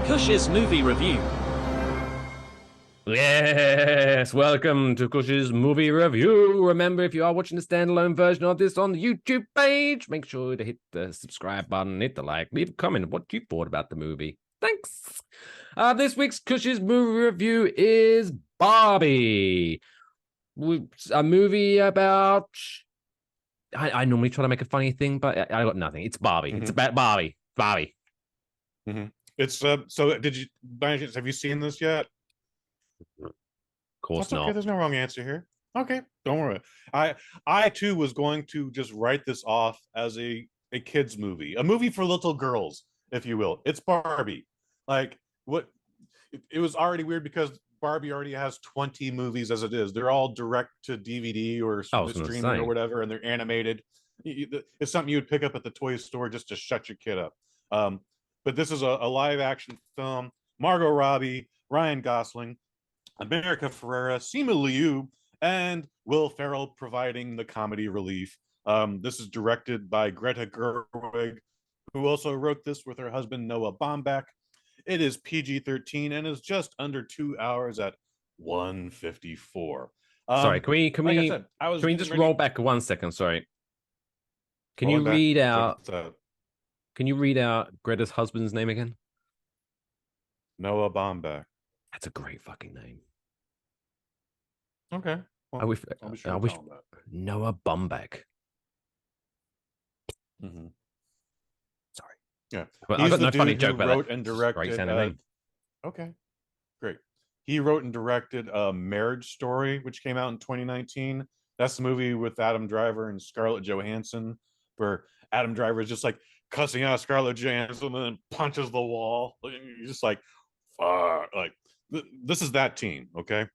Kush's movie review. Yes, welcome to Kush's movie review. Remember, if you are watching the standalone version of this on the YouTube page, make sure to hit the subscribe button, hit the like, leave a comment of what you thought about the movie. Thanks. This week's Kush's movie review is Barbie, a movie about. I normally try to make a funny thing, but I got nothing. It's Barbie. It's Mm-hmm. about Barbie. Barbie. Mm-hmm. It's so did you by any chance have you seen this yet? Of course That's okay. not. There's no wrong answer here. Okay, don't worry. I too was going to just write this off as a kids movie, a movie for little girls, if you will. It's Barbie. Like what it was already weird because Barbie already has 20 movies as it is. They're all direct to DVD or I was the going to streaming or say. whatever, and they're animated. It's something you would pick up at the toy store just to shut your kid up. Um, but this is a live action film. Margot Robbie, Ryan Gosling, America Ferrera, Simu Liu, and Will Ferrell providing the comedy relief. This is directed by Greta Gerwig, who also wrote this with her husband Noah Baumbach. It is PG-13 and is just under 2 hours at 154. Sorry, can we can Like I we said, I was can we getting just ready. roll back 1 second? Sorry. Can you Rolling back. read out So, can you read out Greta's husband's name again? Noah Baumbach. That's a great fucking name. Okay. I Well, wish I'll be sure I to wish tell him that. Noah Baumbach. Mm-hmm. Sorry. Yeah. Well, I He's got the no funny dude who joke about wrote that. and It's just a great directed. sounding name. Okay. Great. He wrote and directed Marriage Story, which came out in 2019. That's the movie with Adam Driver and Scarlett Johansson, where Adam Driver is just like cussing out Scarlett Johansson and then punches the wall. You're just like, fuck. Like, this is that team. Okay.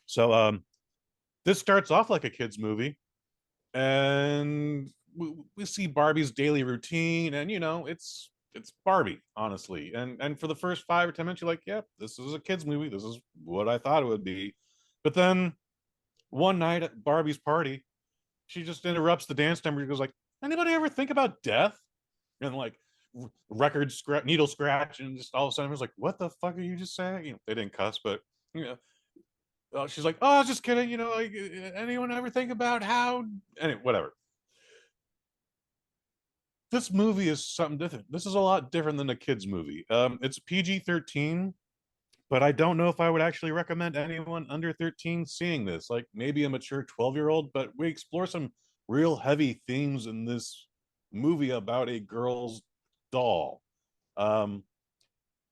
So, this starts off like a kid's movie, and we see Barbie's daily routine, and it's Barbie, honestly. And for the first 5 or 10 minutes, you're like, "Yep, this is a kids movie. This is what I thought it would be." But then one night at Barbie's party, she just interrupts the dance number. She goes like, "Anybody ever think about death?" And like record scratch, needle scratch, and just all of a sudden, I was like, "What the fuck are you just saying?" They didn't cuss, but you know, she's like, "Oh, I was just kidding." Like, anyone ever think about how? Anyway, whatever. This movie is something different. This is a lot different than a kids movie. It's PG-13, but I don't know if I would actually recommend anyone under 13 seeing this. Like maybe a mature 12-year-old, but we explore some real heavy themes in this movie about a girl's doll. Um,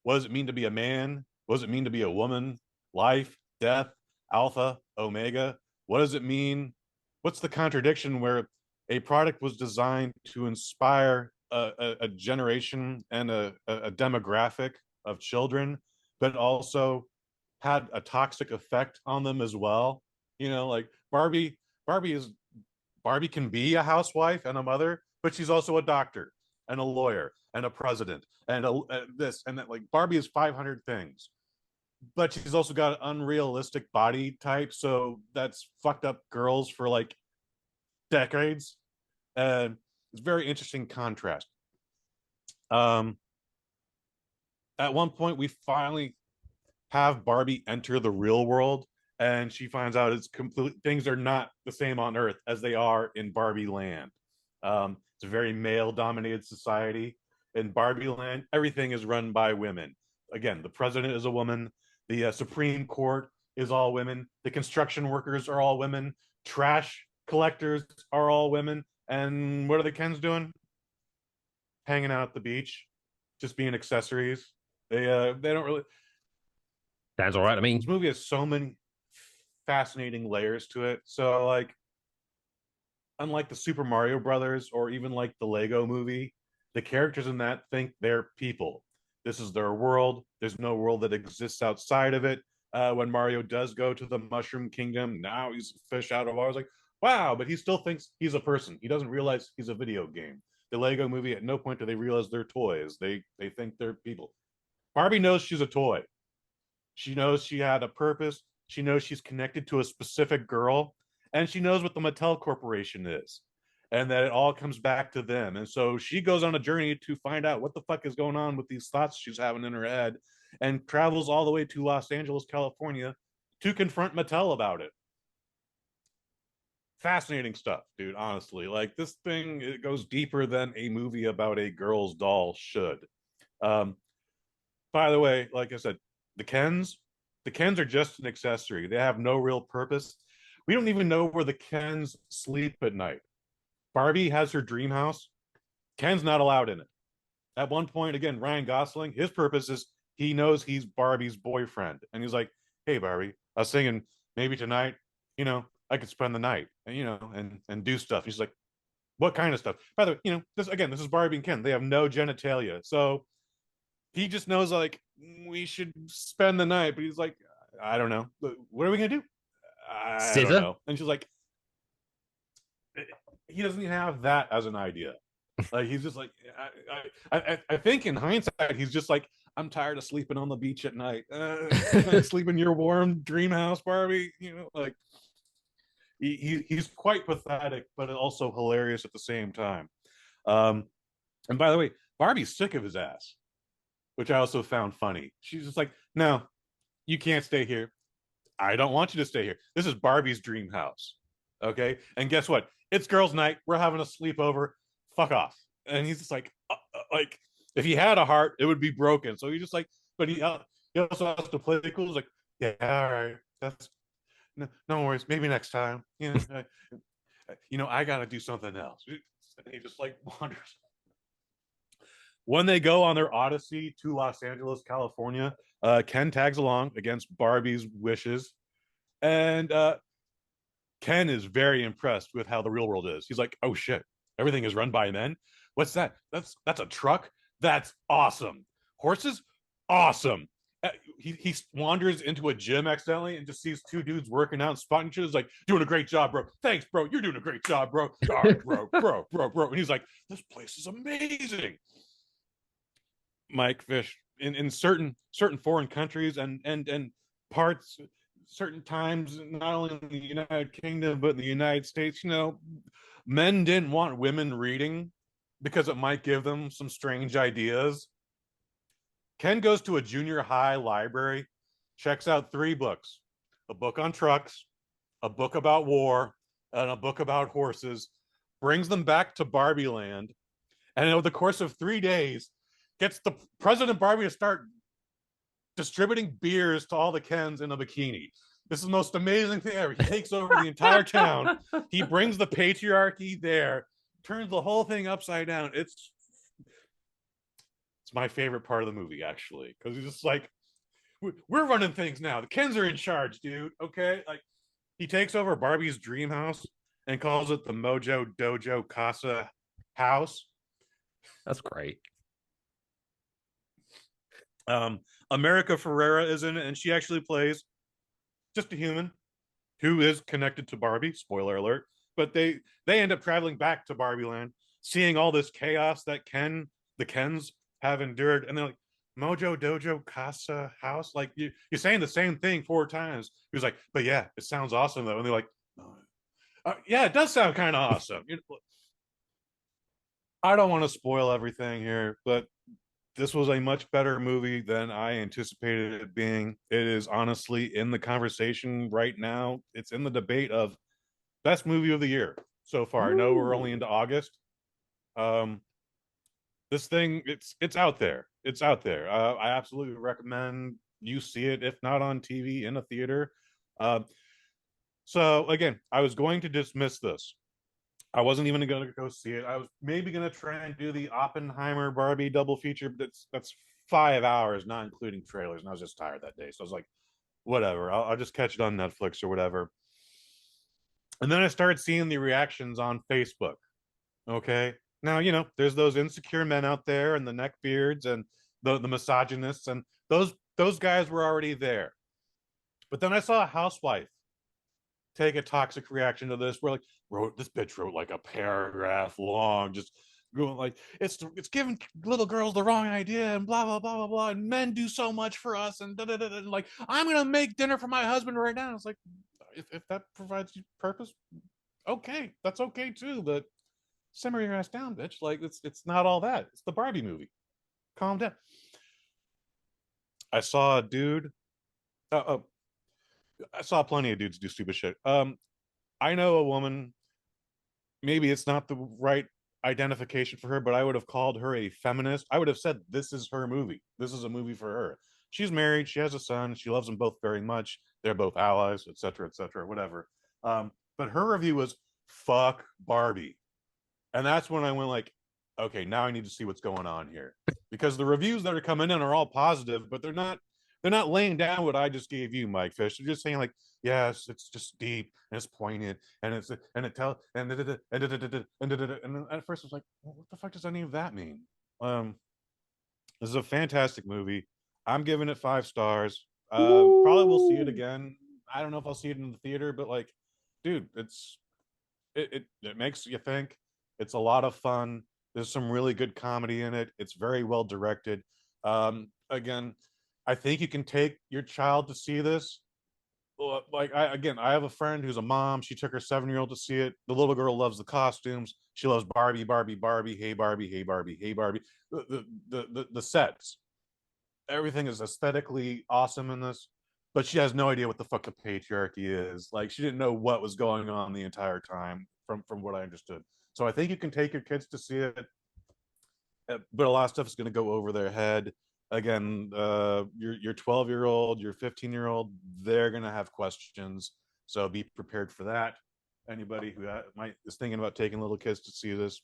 what does it mean to be a man? What does it mean to be a woman? Life, death, alpha, omega. What does it mean? What's the contradiction where a product was designed to inspire a generation and a demographic of children, but also had a toxic effect on them as well? Like Barbie is Barbie can be a housewife and a mother, but she's also a doctor and a lawyer and a president and this and that. Like Barbie is 500 things, but she's also got an unrealistic body type, so that's fucked up girls for like decades. And it's very interesting contrast. Um, at one point, we finally have Barbie enter the real world, and she finds out it's complete things are not the same on Earth as they are in Barbie Land. It's a very male-dominated society. In Barbie Land, everything is run by women. Again, the president is a woman. The Supreme Court is all women. The construction workers are all women. Trash collectors are all women. And what are the Kens doing? Hanging out at the beach, just being accessories. They don't really. Sounds all right. I This mean, movie has so many fascinating layers to it. So like, unlike the Super Mario Brothers or even like the Lego movie, the characters in that think they're people. This is their world. There's no world that exists outside of it. When Mario does go to the Mushroom Kingdom, now he's a fish out of water. I was like, wow, but he still thinks he's a person. He doesn't realize he's a video game. The Lego movie, at no point do they realize they're toys. They think they're people. Barbie knows she's a toy. She knows she had a purpose. She knows she's connected to a specific girl, and she knows what the Mattel Corporation is. and that it all comes back to them. And so she goes on a journey to find out what the fuck is going on with these thoughts she's having in her head, and travels all the way to Los Angeles, California to confront Mattel about it. Fascinating stuff, dude. Honestly, like this thing, it goes deeper than a movie about a girl's doll should. Um, by the way, like I said, the Kens, the Kens are just an accessory. They have no real purpose. We don't even know where the Kens sleep at night. Barbie has her dream house. Ken's not allowed in it. At one point, again, Ryan Gosling, his purpose is he knows he's Barbie's boyfriend. And he's like, hey, Barbie, I was thinking maybe tonight, I could spend the night and, and do stuff. He's like, what kind of stuff? By the way, this is Barbie and Ken. They have no genitalia. So he just knows, like, we should spend the night. But he's like, I don't know. What are we going to do? I don't know. And she's like, he doesn't even have that as an idea. Like, he's just like, I think in hindsight, he's just like, I'm tired of sleeping on the beach at night. Sleep in your warm dream house, Barbie. Like, he's quite pathetic, but also hilarious at the same time. And by the way, Barbie's sick of his ass, which I also found funny. She's just like, no, you can't stay here. I don't want you to stay here. This is Barbie's dream house. Okay. And guess what? It's girls' night. We're having a sleepover. Fuck off. And he's just like if he had a heart, it would be broken. So he's just like, but he also has to play cool. He's like, yeah, all right. That's no worries. Maybe next time. I got to do something else. And he just like wanders. When they go on their odyssey to Los Angeles, California, Ken tags along against Barbie's wishes. And Ken is very impressed with how the real world is. He's like, oh shit, everything is run by men. What's that? That's a truck. That's awesome. Horses, awesome. He wanders into a gym accidentally and just sees two dudes working out and spotting each other. He's like, doing a great job, bro. Thanks, bro. You're doing a great job, bro. All right, bro. And he's like, this place is amazing. Mike Fish, in certain foreign countries and parts, certain times, not only in the United Kingdom but in the United States, men didn't want women reading because it might give them some strange ideas. Ken goes to a junior high library, checks out 3 books: a book on trucks, a book about war, and a book about horses, brings them back to Barbie Land, and over the course of 3 days gets the President Barbie to start distributing beers to all the Kens in a bikini. This is the most amazing thing ever. He takes over the entire town. He brings the patriarchy there, turns the whole thing upside down. It's my favorite part of the movie, actually, because he's just like, we're running things now. The Kens are in charge, dude. Okay, like, he takes over Barbie's dream house and calls it the Mojo Dojo Casa house. That's great. America Ferrera is in it, and she actually plays just a human who is connected to Barbie. Spoiler alert. But they end up traveling back to Barbie Land, seeing all this chaos that the Kens have endured, and they're like, Mojo Dojo Casa house. Like, you're saying the same thing 4 times. He was like, but yeah, it sounds awesome though. And they're like, yeah, it does sound kind of awesome. I don't want to spoil everything here, but this was a much better movie than I anticipated it being. It is honestly in the conversation right now. It's in the debate of best movie of the year so far. Ooh. I know we're only into August. This thing, it's out there. It's out there. I absolutely recommend you see it, if not on TV, in a theater. So again, I was going to dismiss this. I wasn't even going to go see it. I was maybe going to try and do the Oppenheimer Barbie double feature, but that's 5 hours, not including trailers. And I was just tired that day. So I was like, whatever, I'll just catch it on Netflix or whatever. And then I started seeing the reactions on Facebook. Okay. Now, there's those insecure men out there and the neckbeards and the misogynists, and those guys were already there. But then I saw a housewife take a toxic reaction to this. We're like, this bitch wrote like a paragraph long, just going like, it's giving little girls the wrong idea and blah blah blah blah blah, and men do so much for us, and da, da, da, da, and like, I'm gonna make dinner for my husband right now. It's like, if that provides you purpose, okay, that's okay too. But simmer your ass down, bitch. Like it's not all that. It's the Barbie movie. Calm down. I saw a dude. Oh, I saw plenty of dudes do stupid shit. I know a woman. Maybe it's not the right identification for her, but I would have called her a feminist. I would have said this is her movie. This is a movie for her. She's married. She has a son. She loves them both very much. They're both allies, etc., whatever. But her review was fuck Barbie, and that's when I went like, okay, now I need to see what's going on here, because the reviews that are coming in are all positive, but they're not laying down what I just gave you, Mike Fish. They're just saying like, yes, it's just deep and it's poignant and it tell and at first I was like, well, what the fuck does any of that mean? This is a fantastic movie. I'm giving it 5 stars. Probably will see it again. I don't know if I'll see it in the theater, but like, dude, it makes you think. It's a lot of fun. There's some really good comedy in it. It's very well directed. Again, I think you can take your child to see this. Like I have a friend who's a mom. She took her 7-year-old to see it. The little girl loves the costumes. She loves Barbie, Barbie, Barbie. Hey Barbie, hey Barbie, hey Barbie. The sets, everything is aesthetically awesome in this, but she has no idea what the fuck the patriarchy is. Like she didn't know what was going on the entire time, from what I understood. So I think you can take your kids to see it, but a lot of stuff is going to go over their head. Again, your 12-year-old, your 15-year-old, they're going to have questions, so be prepared for that. Anybody who is thinking about taking little kids to see this,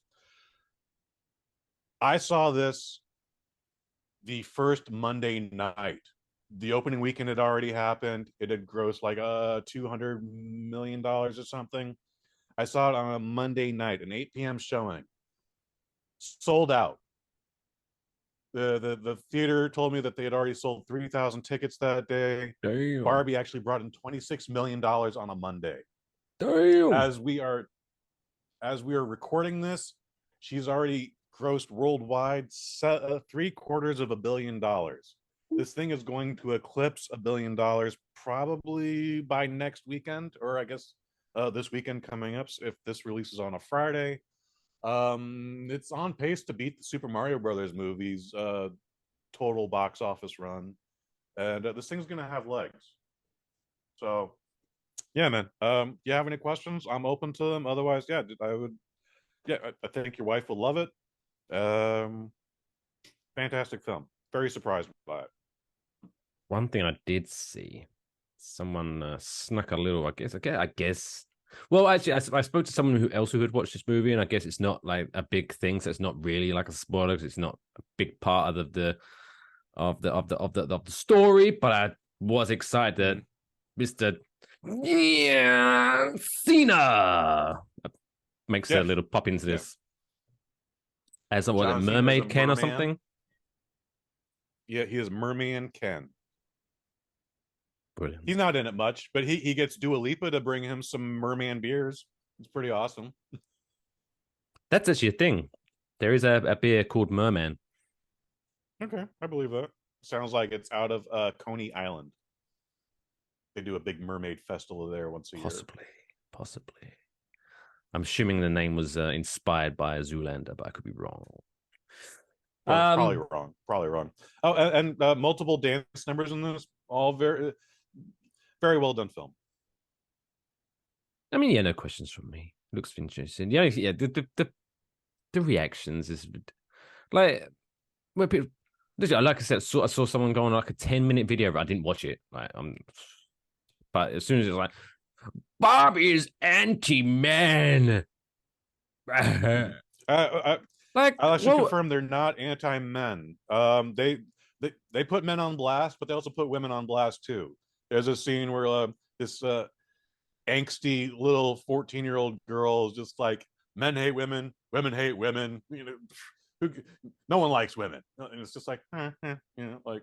I saw this the first Monday night. The opening weekend had already happened. It had grossed like $200 million or something. I saw it on a Monday night, an 8 p.m. showing. Sold out. The theater told me that they had already sold 3,000 tickets that day. Damn. Barbie actually brought in $26 million on a Monday. Damn. As we are recording this, she's already grossed worldwide $750 million. This thing is going to eclipse $1 billion probably by next weekend, or I guess this weekend coming up if this releases on a Friday. It's on pace to beat the Super Mario Brothers movies total box office run, and this thing's gonna have legs. So yeah, man. You have any questions? I'm open to them. Otherwise, yeah, I would. Yeah, I think your wife would love it. Um, Fantastic film. Very surprised by it. One thing I did see, someone snuck a little. I guess. Well, actually, I spoke to someone who had watched this movie, and I guess it's not like a big thing, so it's not really like a spoiler because it's not a big part of the story. But I was excited that Mister Cena makes a Yes. little pop into Yeah. this as a John Cena's a mermaid Ken or merman. something. Yeah, he is Merman Ken. Brilliant. He's not in it much, but he gets Dua Lipa to bring him some merman beers. It's pretty awesome. That's actually a thing. There is a beer called Merman. Okay, I believe that. Sounds like it's out of Coney Island. They do a big mermaid festival there once a year. Possibly. I'm assuming the name was inspired by Zoolander, but I could be wrong. Probably wrong. Probably wrong. Oh, and multiple dance numbers in this. All very, very well done film. I mean, yeah, no questions from me. Looks interesting. Yeah, the reactions is like when people. Like I said, I saw someone going like a 10-minute video, but I didn't watch it. But as soon as it's like Barbie is anti-men. Like, I'll actually confirm they're not anti-men. They put men on blast, but they also put women on blast too. There's a scene where this angsty little 14-year-old girl is just like, men hate women, women hate women. You know, no one likes women, and it's just like, like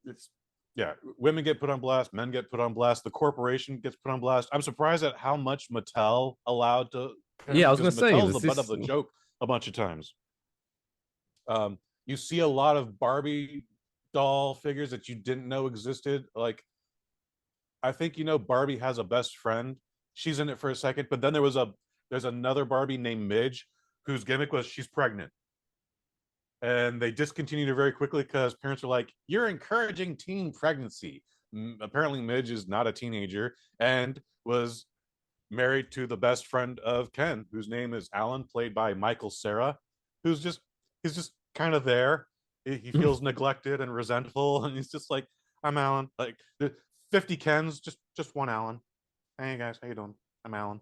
it's. Yeah, women get put on blast, men get put on blast, the corporation gets put on blast. I'm surprised at how much Mattel allowed to. Yeah, I was gonna say Mattel's the butt of the joke a bunch of times. You see a lot of Barbie doll figures that you didn't know existed. Like, I think Barbie has a best friend. She's in it for a second, but then there's another Barbie named Midge whose gimmick was she's pregnant. And they discontinued her very quickly because parents were like, "You're encouraging teen pregnancy." Apparently, Midge is not a teenager and was married to the best friend of Ken, whose name is Alan, played by Michael Cera, who's just he's just kind of there. He feels neglected and resentful, and he's just like, "I'm Alan." Like the 50 Kens, just one Alan. Hey guys, how you doing? I'm Alan.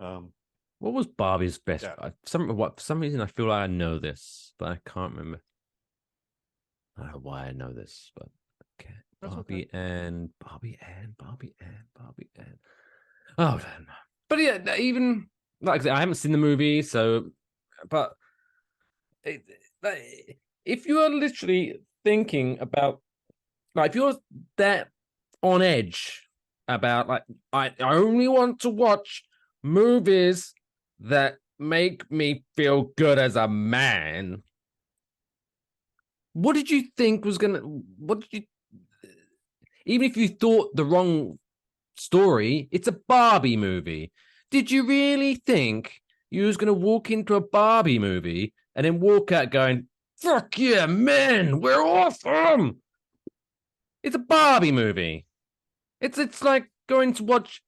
Um, What was Barbie's best? yeah. For some reason I feel like I know this, but I can't remember. I don't know why I know this, but okay. Barbie Okay. and Barbie and Barbie and Barbie and oh, damn. But yeah, even like I said, I haven't seen the movie, so but it, if you are literally thinking about like if you're that on edge about like I only want to watch movies that make me feel good as a man. What did you think was gonna? What did you? Even if you thought the wrong story, it's a Barbie movie. Did you really think you was gonna walk into a Barbie movie and then walk out going, "Fuck yeah, men, we're awesome"? It's a Barbie movie. It's like going to watch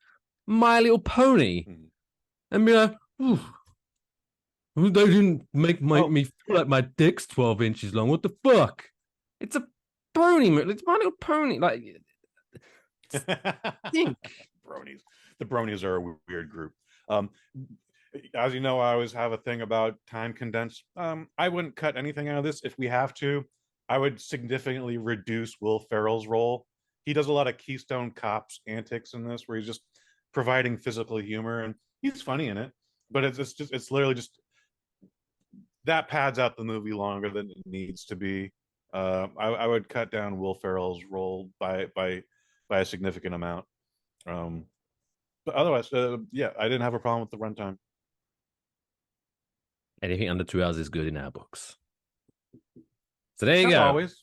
My Little Pony and be like, "Ooh, they didn't make me feel like my dick's 12 inches long. What the fuck?" It's a pony movie. It's My Little Pony. Like, think. Bronies. The bronies are a weird group. Um, as you know, I always have a thing about time condensed. I wouldn't cut anything out of this if we have to. I would significantly reduce Will Ferrell's role. He does a lot of Keystone Cops antics in this, where he's just providing physical humor, and he's funny in it. But it's literally just that pads out the movie longer than it needs to be. I would cut down Will Ferrell's role by a significant amount. But otherwise, yeah, I didn't have a problem with the runtime. Anything under 2 hours is good in our books. So there you Not go. always.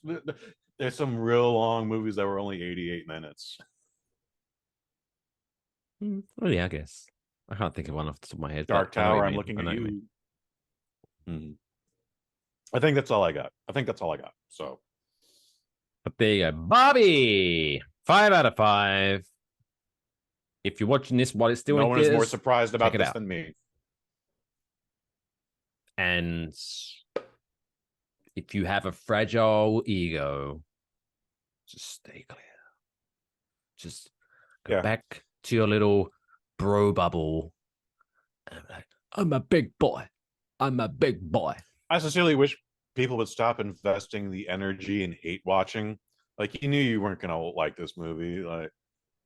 There's some real long movies that were only 88 minutes. Oh yeah, I guess. I can't think of one off the top of my head. Dark But I know what you Tower, I'm mean. looking I at know what you you. mean. I think that's all I got. So, But there you go. Bobby, 5 out of 5. If you're watching this while it's still no in one is more theaters, surprised check about it this out. than me. And if you have a fragile ego, just stay clear. Just go back to your little bro bubble. And like, I'm a big boy. I'm a big boy. I sincerely wish people would stop investing the energy in hate watching. Like, you knew you weren't gonna like this movie. Like,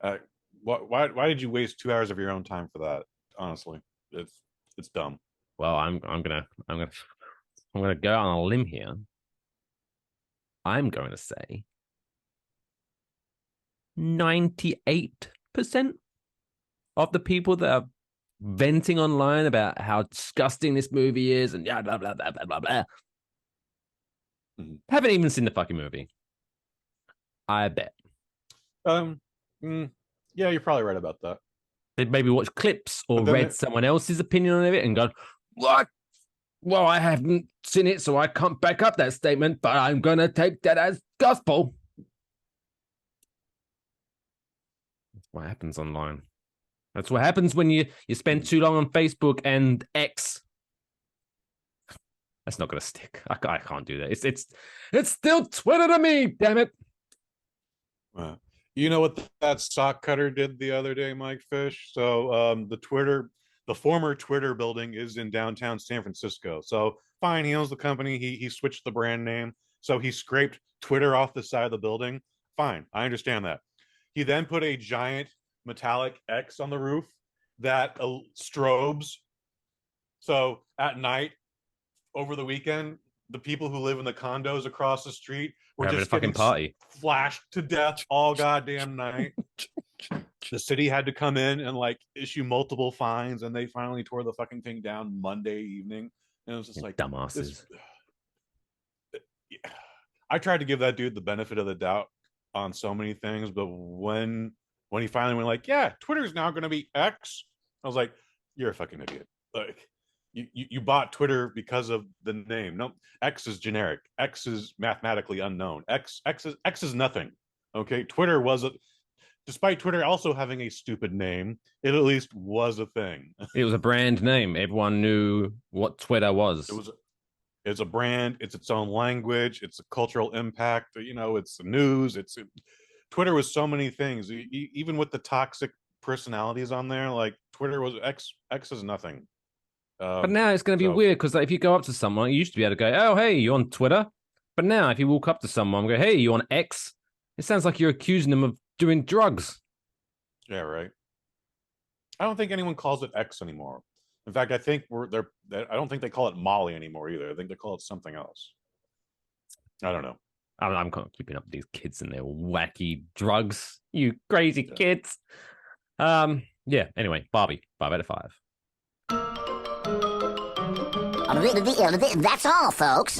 uh, why did you waste 2 hours of your own time for that? Honestly, it's dumb. Well, I'm gonna go on a limb here. I'm going to say 98% of the people that are venting online about how disgusting this movie is and blah blah blah blah blah blah haven't even seen the fucking movie. I bet. Yeah, you're probably right about that. They'd maybe watched clips or read someone else's opinion on it and gone, "What? Well, I haven't seen it, so I can't back up that statement, but I'm going to take that as gospel." That's what happens online. That's what happens when you spend too long on Facebook and X. That's not going to stick. I can't do that. It's still Twitter to me, damn it. You know what that sock cutter did the other day, Mike Fish? So the former Twitter building is in downtown San Francisco. So fine, he owns the company. He switched the brand name. So he scraped Twitter off the side of the building. Fine, I understand that. He then put a giant metallic X on the roof that strobes. So at night, over the weekend, the people who live in the condos across the street were having just a fucking party, flashed to death all goddamn night. The city had to come in and like issue multiple fines, and they finally tore the fucking thing down Monday evening. And it was just like, dumbasses. I tried to give that dude the benefit of the doubt on so many things, but when he finally went like, yeah, Twitter's now going to be X, I was like, you're a fucking idiot. Like, you bought Twitter because of the name. No, X is generic. X is mathematically unknown. X is nothing. Okay, Twitter was despite Twitter also having a stupid name, it at least was a thing. It was a brand name. Everyone knew what Twitter was. It's a brand. It's its own language. It's a cultural impact. It's the news. Twitter was so many things. Even with the toxic personalities on there, like Twitter was X. X is nothing. But now it's going to be weird because if you go up to someone, you used to be able to go, "Oh, hey, you on Twitter?" But now, if you walk up to someone and go, "Hey, you on X?" It sounds like you're accusing them of doing drugs. Yeah, right. I don't think anyone calls it X anymore. In fact, I think I don't think they call it Molly anymore either. I think they call it something else. I don't know. I'm kind of keeping up with these kids and their wacky drugs. You crazy kids. Yeah. Anyway, Barbie, 5 out of 5. That's all, folks.